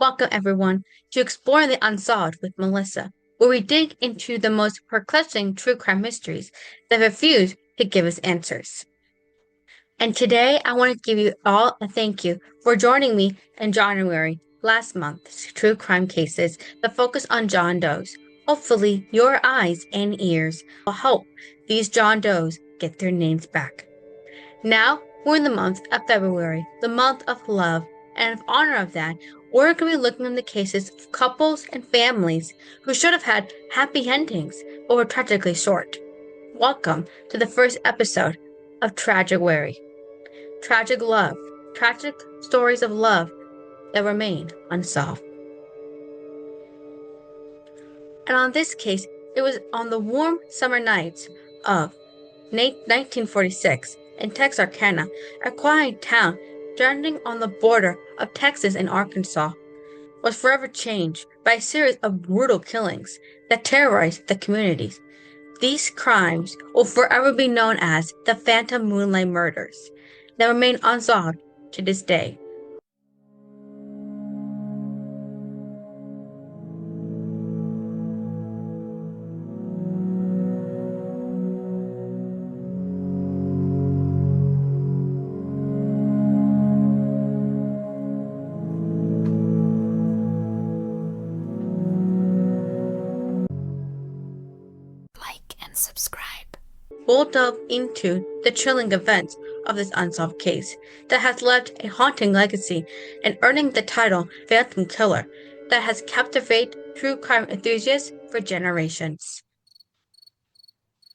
Welcome, everyone, to Exploring the Unsolved with Melissa, where we dig into the most perplexing true crime mysteries that refuse to give us answers. And today, I want to give you all a thank you for joining me in January last month's true crime cases that focus on John Does. Hopefully, your eyes and ears will help these John Does get their names back. Now, we're in the month of February, the month of love, and in honor of that, we're going to be looking into cases of couples and families who should have had happy endings but were tragically short. Welcome to the first episode of Tragic-Wary. Tragic love, tragic stories of love that remain unsolved. And on this case, it was on the warm summer nights of 1946 in Texarkana, a quiet town standing on the border of Texas and Arkansas, was forever changed by a series of brutal killings that terrorized the communities. These crimes will forever be known as the Phantom Moonlight murders that remain unsolved to this day. Subscribe. We'll delve into the chilling events of this unsolved case that has left a haunting legacy and earning the title Phantom Killer that has captivated true crime enthusiasts for generations.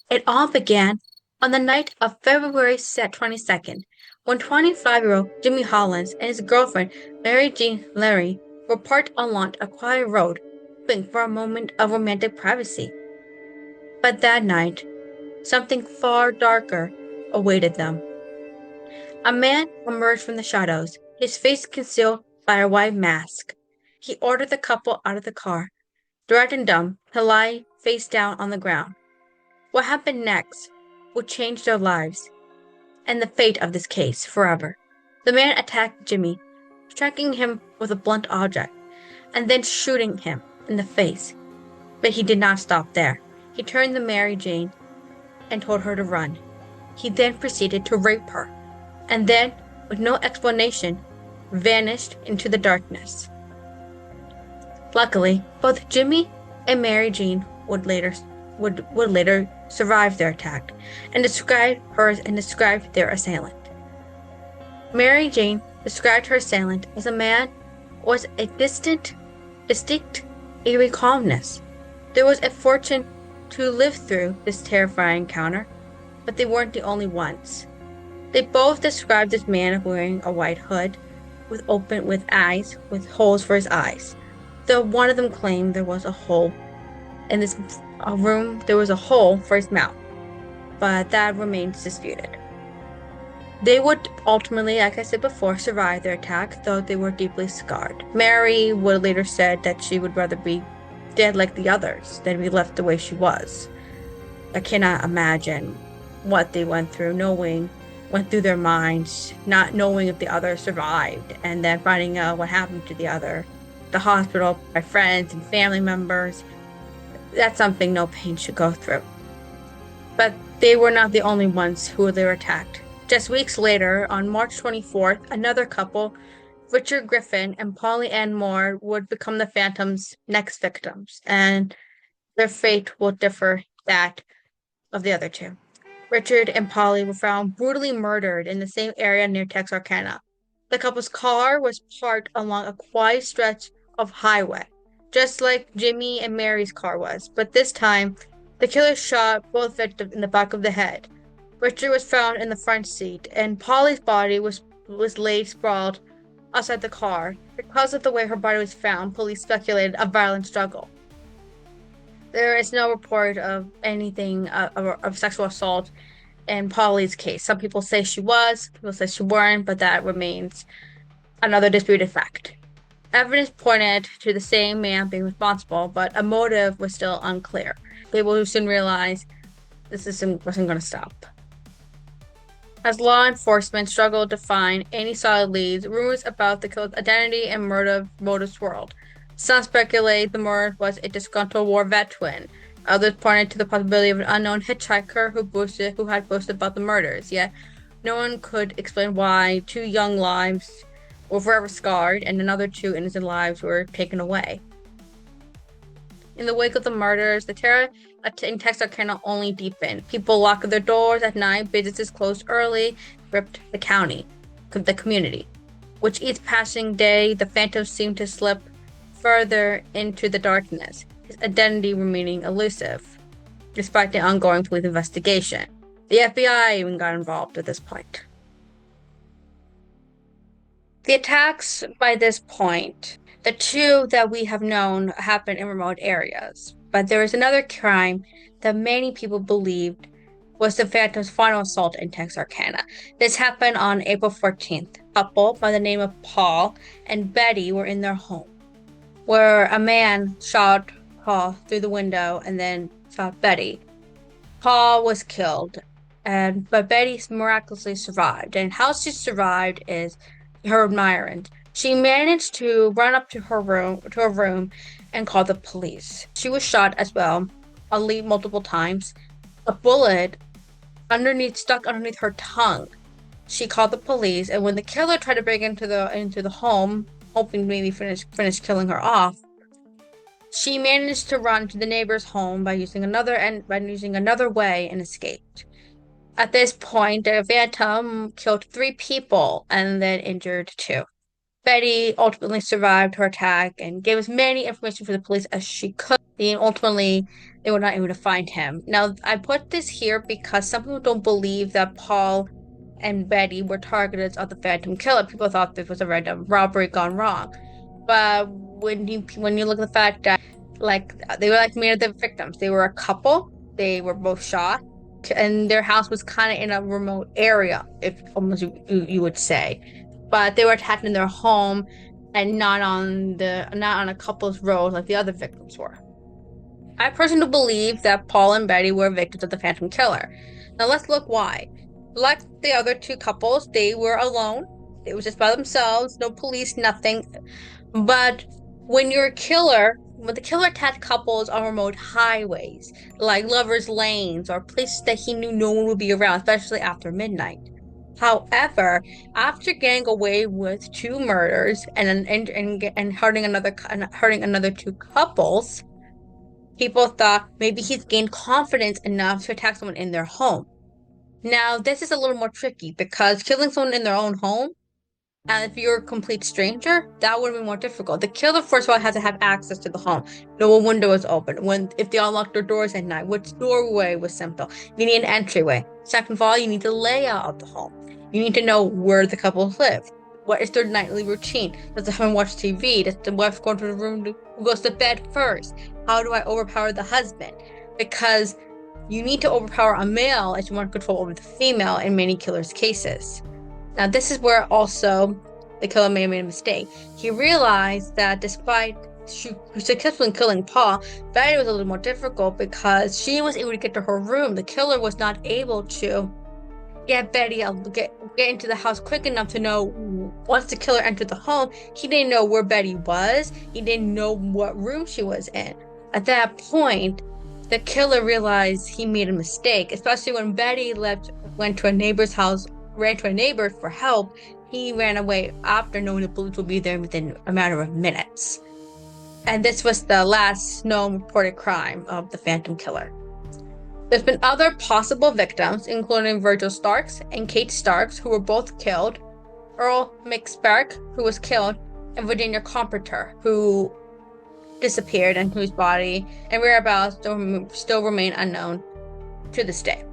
It all began on the night of February 22nd, when 25-year-old Jimmy Hollins and his girlfriend Mary Jean Larry were parked along a quiet road, hoping for a moment of romantic privacy. But that night, something far darker awaited them. A man emerged from the shadows, his face concealed by a white mask. He ordered the couple out of the car, threatened them to lie face down on the ground. What happened next would change their lives and the fate of this case forever. The man attacked Jimmy, striking him with a blunt object, and then shooting him in the face. But he did not stop there. He turned to Mary Jane and told her to run. He then proceeded to rape her, and then, with no explanation, vanished into the darkness. Luckily, both Jimmy and Mary Jane would later survive their attack and described their assailant. Mary Jane described her assailant as a man with a distinct, eerie calmness. There was a fortune to live through this terrifying encounter, but they weren't the only ones. They both described this man wearing a white hood with eyes with holes for his eyes. Though one of them claimed there was a hole in this room, there was a hole for his mouth, but that remains disputed. They would ultimately, like I said before, survive their attack, though they were deeply scarred. Mary would later said that she would rather be dead like the others than be left the way she was. I cannot imagine what they went through through their minds, not knowing if the other survived, and then finding out what happened to the hospital, by friends and family members. That's something no pain should go through. But they were not the only ones who were attacked. Just weeks later, on March 24th, another couple, Richard Griffin and Polly Ann Moore, would become the Phantom's next victims, and their fate will differ that of the other two. Richard and Polly were found brutally murdered in the same area near Texarkana. The couple's car was parked along a quiet stretch of highway, just like Jimmy and Mary's car was, but this time, the killer shot both victims in the back of the head. Richard was found in the front seat, and Polly's body was laid sprawled outside the car. Because of the way her body was found, police speculated a violent struggle. There is no report of anything of sexual assault in Polly's case. Some people say she was, people say she weren't, but that remains another disputed fact. Evidence pointed to the same man being responsible, but a motive was still unclear. People who soon realized this wasn't going to stop. As law enforcement struggled to find any solid leads, rumors about the killer's identity and murder motives swirled. Some speculate the murderer was a disgruntled war veteran. Others pointed to the possibility of an unknown hitchhiker who had boasted about the murders. Yet, no one could explain why 2 young lives were forever scarred and another 2 innocent lives were taken away. In the wake of the murders, the terror in Texarkana only deepened. People locked their doors at night, businesses closed early, gripped the community. With each passing day, the phantom seemed to slip further into the darkness, his identity remaining elusive, despite the ongoing police investigation. The FBI even got involved at this point. The attacks by this point, the 2 that we have known, happened in remote areas. But there is another crime that many people believed was the Phantom's final assault in Texarkana. This happened on April 14th. A couple by the name of Paul and Betty were in their home, where a man shot Paul through the window and then shot Betty. Paul was killed, but Betty miraculously survived. And how she survived is her admirers. She managed to run up to her room and call the police. She was shot as well, multiple times. A bullet stuck underneath her tongue. She called the police, and when the killer tried to break into the home, hoping to maybe finish killing her off, she managed to run to the neighbor's home by using another way and escaped. At this point, the Phantom killed 3 people and then injured 2. Betty ultimately survived her attack and gave as many information for the police as she could. And ultimately, they were not able to find him. Now, I put this here because some people don't believe that Paul and Betty were targets of the Phantom Killer. People thought this was a random robbery gone wrong. But when you look at the fact that they were many of the victims, they were a couple. They were both shot, and their house was kind of in a remote area, if almost you would say. But they were attacked in their home and not on a couple's road like the other victims were. I personally believe that Paul and Betty were victims of the Phantom Killer. Now let's look why. Like the other 2 couples, they were alone. They were just by themselves, no police, nothing. But when the killer attacked couples on remote highways, like lovers' lanes or places that he knew no one would be around, especially after midnight. However, after getting away with 2 murders and hurting another 2 couples, people thought maybe he's gained confidence enough to attack someone in their home. Now, this is a little more tricky because killing someone in their own home, and if you're a complete stranger, that would be more difficult. The killer, first of all, has to have access to the home. No window is open. If they unlock their doors at night, which doorway was simple? You need an entryway. Second of all, you need the layout of the home. You need to know where the couples live. What is their nightly routine? Does the husband watch TV? Does the wife go into the room who goes to bed first? How do I overpower the husband? Because you need to overpower a male as you want control over the female in many killers' cases. Now, this is where also the killer may have made a mistake. He realized that despite successfully killing Paul, Betty was a little more difficult because she was able to get to her room. The killer was not able to get Betty get into the house quick enough to know once the killer entered the home. He didn't know where Betty was. He didn't know what room she was in. At that point, the killer realized he made a mistake, especially when Betty went to a neighbor's house, ran to a neighbor for help. He ran away after knowing the police would be there within a matter of minutes. And this was the last known reported crime of the Phantom Killer. There's been other possible victims, including Virgil Starks and Kate Starks, who were both killed, Earl McSpark, who was killed, and Virginia Carpenter, who disappeared and whose body and whereabouts still remain unknown to this day.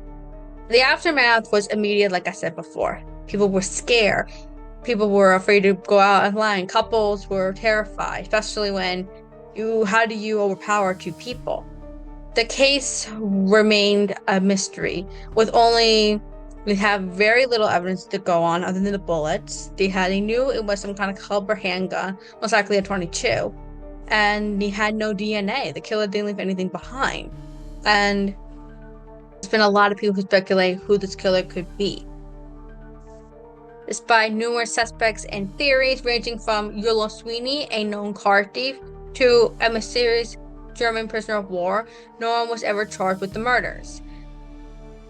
The aftermath was immediate, like I said before. People were scared. People were afraid to go out online. Couples were terrified, especially when how do you overpower 2 people? The case remained a mystery, we have very little evidence to go on other than the bullets. They knew it was some kind of caliber handgun, most likely a .22, and he had no DNA. The killer didn't leave anything behind. And there's been a lot of people who speculate who this killer could be. Despite numerous suspects and theories ranging from Yolo Sweeney, a known car thief, to a mysterious German prisoner of war, no one was ever charged with the murders.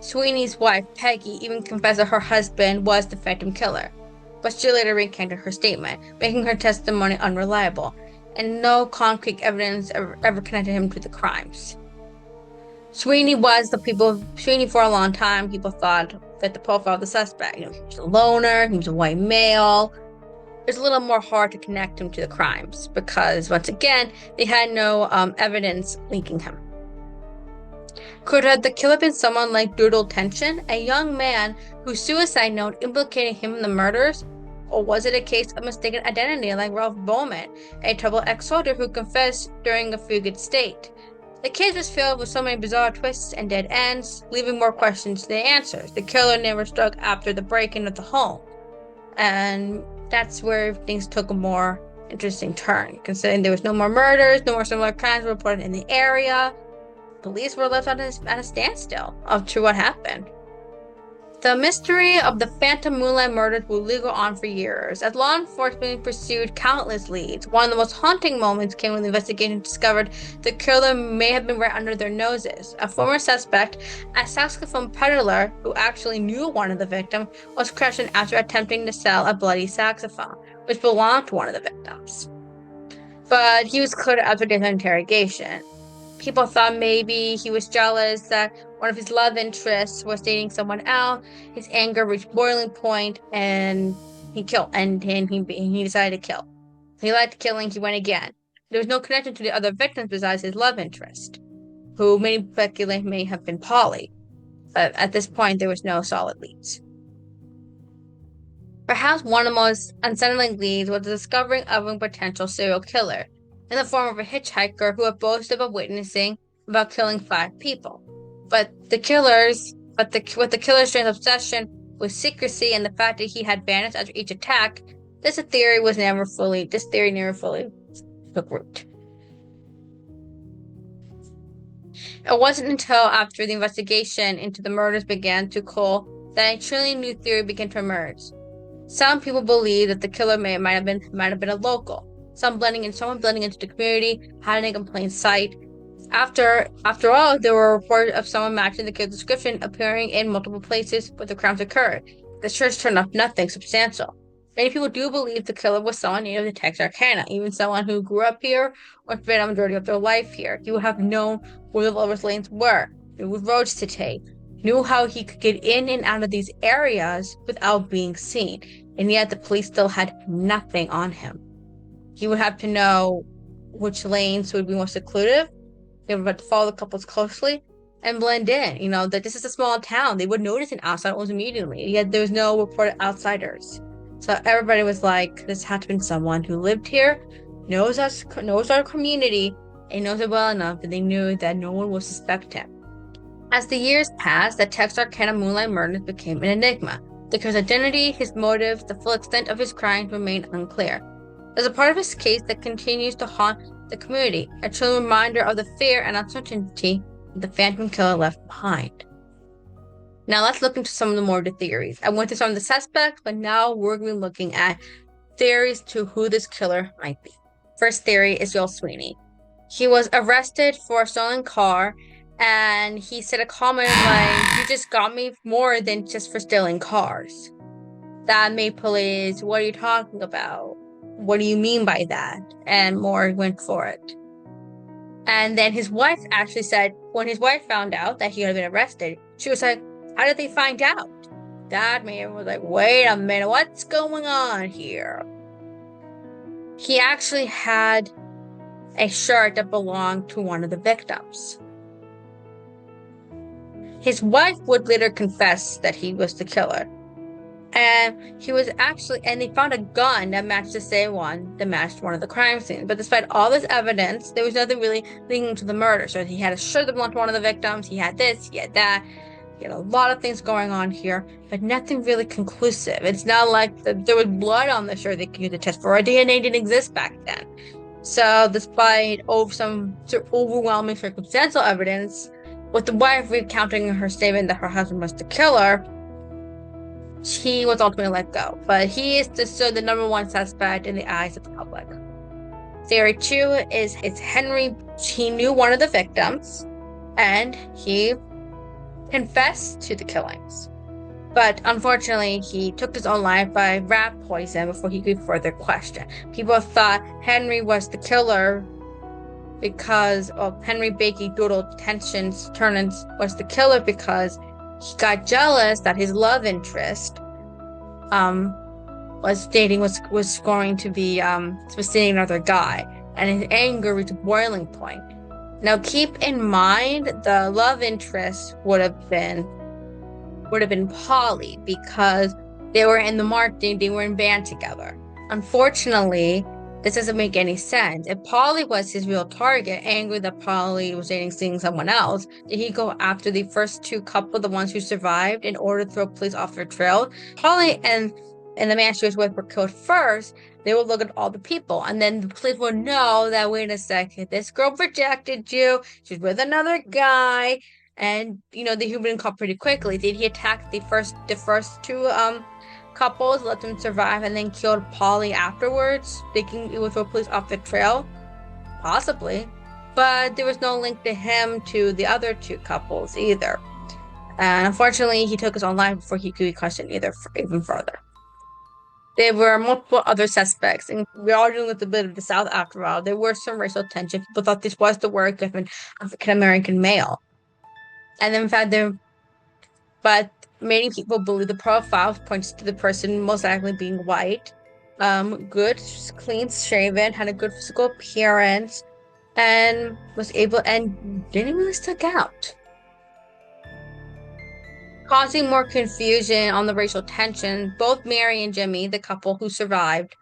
Sweeney's wife, Peggy, even confessed that her husband was the phantom killer, but she later recanted her statement, making her testimony unreliable, and no concrete evidence ever connected him to the crimes. Sweeney for a long time, people thought that the profile of the suspect, he was a loner, he was a white male. It's a little more hard to connect him to the crimes because, once again, they had no evidence linking him. Could have the killer been someone like Doodle Tension, a young man whose suicide note implicated him in the murders? Or was it a case of mistaken identity like Ralph Bowman, a troubled ex-soldier who confessed during a fugue state? The case was filled with so many bizarre twists and dead ends, leaving more questions than answers. The killer never struck after the break-in of the home, and that's where things took a more interesting turn, considering there was no more murders, no more similar crimes reported in the area. Police were left at a standstill of to what happened. The mystery of the Phantom Moonlight murders will linger on for years, as law enforcement pursued countless leads. One of the most haunting moments came when the investigation discovered the killer may have been right under their noses. A former suspect, a saxophone peddler who actually knew one of the victims, was questioned after attempting to sell a bloody saxophone, which belonged to one of the victims. But he was cleared after the interrogation. People thought maybe he was jealous that one of his love interests was dating someone else. His anger reached boiling point, and he killed. And he decided to kill. He liked killing. He went again. There was no connection to the other victims besides his love interest, who many speculate may have been Polly. But at this point, there was no solid leads. Perhaps one of the most unsettling leads was the discovering of a potential serial killer, in the form of a hitchhiker who had boasted of witnessing about killing 5 people. But with the killer's strange obsession with secrecy and the fact that he had vanished after each attack, this theory never fully took root. It wasn't until after the investigation into the murders began to cool that a truly new theory began to emerge. Some people believe that the killer might have been a local. Someone blending into the community, hiding in plain sight. After all, there were reports of someone matching the killer's description appearing in multiple places where the crimes occurred. The search turned up nothing substantial. Many people do believe the killer was someone native to Texarkana, even someone who grew up here or spent a majority of their life here. He would have known where the lovers' lanes were, knew what roads to take, knew how he could get in and out of these areas without being seen, and yet the police still had nothing on him. He would have to know which lanes would be more secluded. They would have to follow the couples closely and blend in. That this is a small town. They would notice an outsider almost immediately. Yet there was no reported outsiders. So everybody was like, this had to be someone who lived here, knows our community, and knows it well enough that they knew that no one would suspect him. As the years passed, the Texarkana Moonlight murders became an enigma. The killer's identity, his motives, the full extent of his crimes remained unclear. There's a part of his case that continues to haunt the community, a chilling reminder of the fear and uncertainty that the phantom killer left behind. Now let's look into some of the more of the theories. I went through some of the suspects, but now we're going to be looking at theories to who this killer might be. First theory is Joel Sweeney. He was arrested for a stolen car, and he said a comment like, "You just got me more than just for stealing cars." That made police, "What are you talking about? What do you mean by that?" And more went for it. And then his wife actually said, when his wife found out that he had been arrested, she was like, "How did they find out?" That man was like, "Wait a minute, what's going on here?" He actually had a shirt that belonged to one of the victims. His wife would later confess that he was the killer. And they found a gun that matched the same one that matched one of the crime scenes. But despite all this evidence, there was nothing really linking to the murder. So he had a shirt that belonged to one of the victims, he had this, he had that. He had a lot of things going on here, but nothing really conclusive. It's not like there was blood on the shirt they could use to test for. DNA didn't exist back then. So despite some overwhelming circumstantial evidence, with the wife recounting her statement that her husband was the killer, he was ultimately let go. But he is still the number one suspect in the eyes of the public. Theory 2 is Henry. He knew one of the victims, and he confessed to the killings. But unfortunately, he took his own life by rat poison before he could be further questioned. People thought Henry was the killer because Henry Bakey Doodle Tensions Turnins was the killer because he got jealous that his love interest was going to be seeing another guy, and his anger reached a boiling point. Now keep in mind the love interest would have been Polly, because they were in the marching, they were in band together. Unfortunately, this doesn't make any sense. If Polly was his real target, angry that Polly was seeing someone else, did he go after the first two couple, the ones who survived, in order to throw police off their trail? Polly and the man she was with were killed first. They would look at all the people, and then the police would know that, wait a second, this girl rejected you, she's with another guy. And he would caught pretty quickly. Did he attack the first two couples, let them survive, and then killed Polly afterwards, thinking it would throw police off the trail? Possibly, but there was no link to him to the other two couples either. And unfortunately, he took his own life before he could be questioned even further. There were multiple other suspects, and we're all dealing with a bit of the South after all. There were some racial tension. People thought this was the work of an African American male. And in fact, but many people believe the profile points to the person most likely being white, good, clean shaven, had a good physical appearance, and didn't really stick out. Causing more confusion on the racial tension, both Mary and Jimmy, the couple who survived,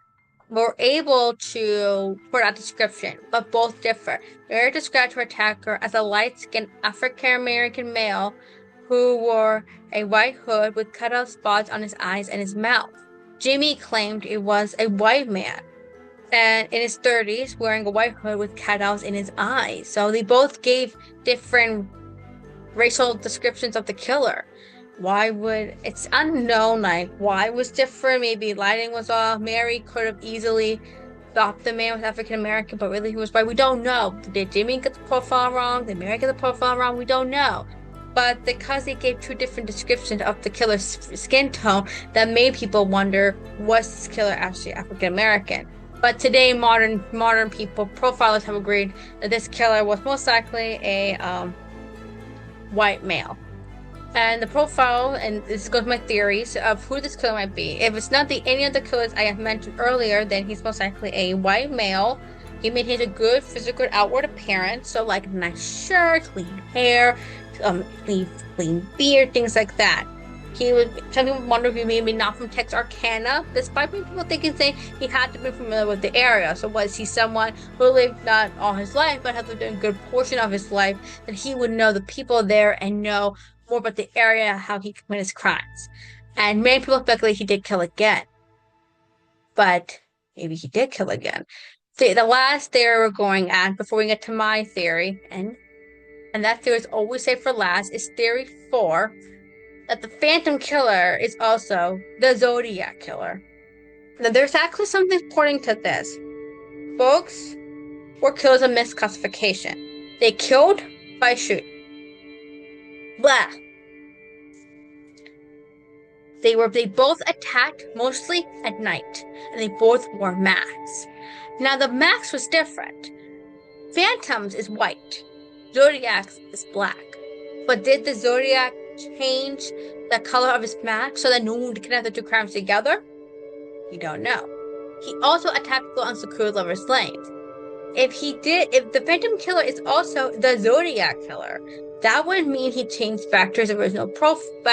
were able to put out a description, but both differ. Mary described her attacker as a light-skinned African-American male who wore a white hood with cutout spots on his eyes and his mouth. Jimmy claimed it was a white man, and in his 30s, wearing a white hood with cutouts in his eyes. So they both gave different racial descriptions of the killer. It's unknown, why it was different. Maybe lighting was off. Mary could have easily thought the man was African American, but really he was white. We don't know. Did Jimmy get the profile wrong? Did Mary get the profile wrong? We don't know. But because they gave two different descriptions of the killer's skin tone, that made people wonder, was this killer actually African American? But today, modern people, profilers, have agreed that this killer was most likely a white male. And the profile, and this goes to my theories of who this killer might be. If it's not any of the killers I have mentioned earlier, then he's most likely a white male. He maintains a good physical outward appearance, so like nice shirt, clean hair, clean beard, things like that. Some people wonder if he maybe not from Texarkana, despite people saying he had to be familiar with the area. So was he someone who lived not all his life, but had lived a good portion of his life, that he would know the people there and know more about the area, how he committed his crimes? And many people speculate he did kill again. But maybe he did kill again. The last theory we're going at, before we get to my theory, and that theory is always saved for last, is theory 4, that the Phantom Killer is also the Zodiac Killer. Now, there's actually something important to this. Folks were killed as a misclassification. They killed by shooting. Blah. They both attacked mostly at night, and they both wore masks. Now, the mask was different. Phantom's is white. Zodiac's is black. But did the Zodiac change the color of his mask so that no one would connect the two crimes together? We don't know. He also attacked people on secluded lovers' lanes. If the Phantom Killer is also the Zodiac Killer, that would mean he changed back to his original profile.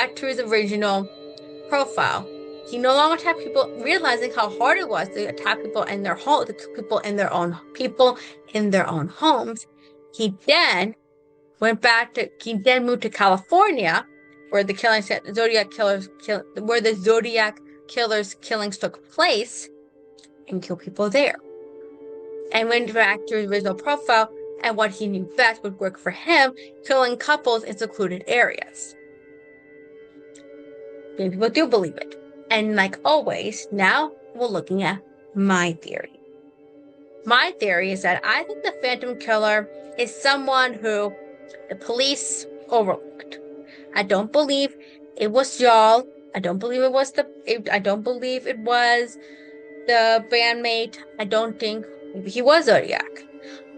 He no longer attacked people, realizing how hard it was to attack people in their home, to kill people in their own homes. He then moved to California, where the Zodiac Killer's killings took place, and killed people there. And went back to his original profile, and what he knew best would work for him, killing couples in secluded areas. Many people do believe it. And like always, now we're looking at my theory. My theory is that I think the Phantom Killer is someone who the police overlooked. I don't believe it was y'all. I don't believe it was the bandmate. I don't think maybe he was Zodiac.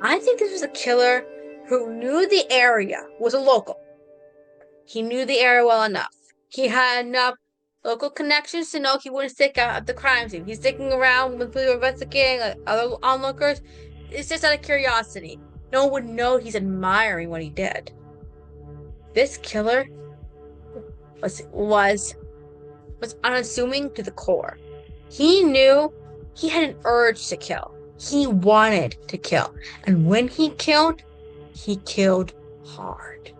I think this was a killer who knew the area, was a local. He knew the area well enough. He had enough local connections to know he wouldn't stick out at the crime scene. He's sticking around when people are investigating, like other onlookers. It's just out of curiosity. No one would know he's admiring what he did. This killer was unassuming to the core. He knew he had an urge to kill. He wanted to kill. And when he killed hard.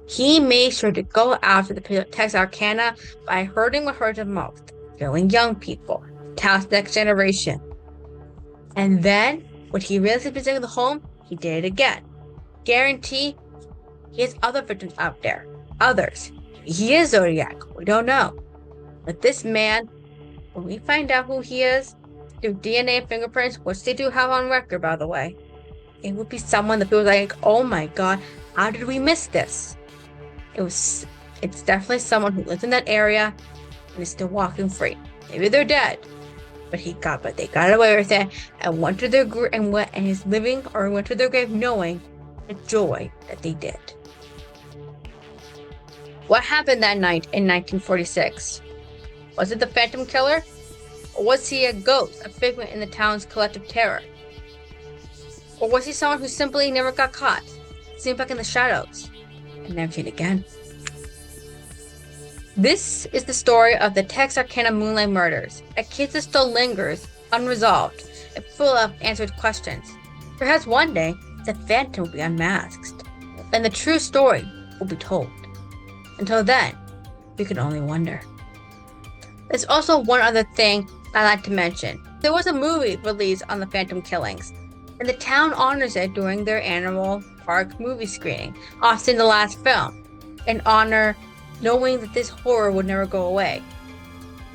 He made sure to go after the Texarkana by hurting what hurt him most, killing young people, town's next generation. And then, when he realized he was in the home, he did it again. Guarantee he has other victims out there. Others. He is Zodiac. We don't know. But this man, when we find out who he is, through DNA and fingerprints, which they do have on record, by the way, it would be someone that feels like, oh my god, how did we miss this? It's definitely someone who lives in that area and is still walking free. Maybe they're dead, but they got away with it and went to their and is living or went to their grave knowing the joy that they did. What happened that night in 1946? Was it the Phantom Killer? Or was he a ghost, a figment in the town's collective terror? Or was he someone who simply never got caught, seen back in the shadows, and never seen again? This is the story of the Texarkana Moonlight murders, a case that still lingers, unresolved, and full of answered questions. Perhaps one day, the Phantom will be unmasked, and the true story will be told. Until then, we can only wonder. There's also one other thing I'd like to mention. There was a movie released on the Phantom killings, and the town honors it during their annual park movie screening, often the last film, in honor knowing that this horror would never go away.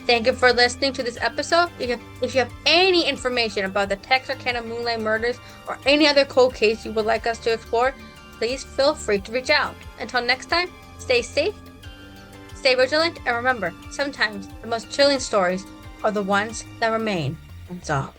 Thank you for listening to this episode. If you have any information about the Texarkana Moonlight murders or any other cold case you would like us to explore, please feel free to reach out. Until next time, stay safe, stay vigilant, and remember, sometimes the most chilling stories are the ones that remain unsolved.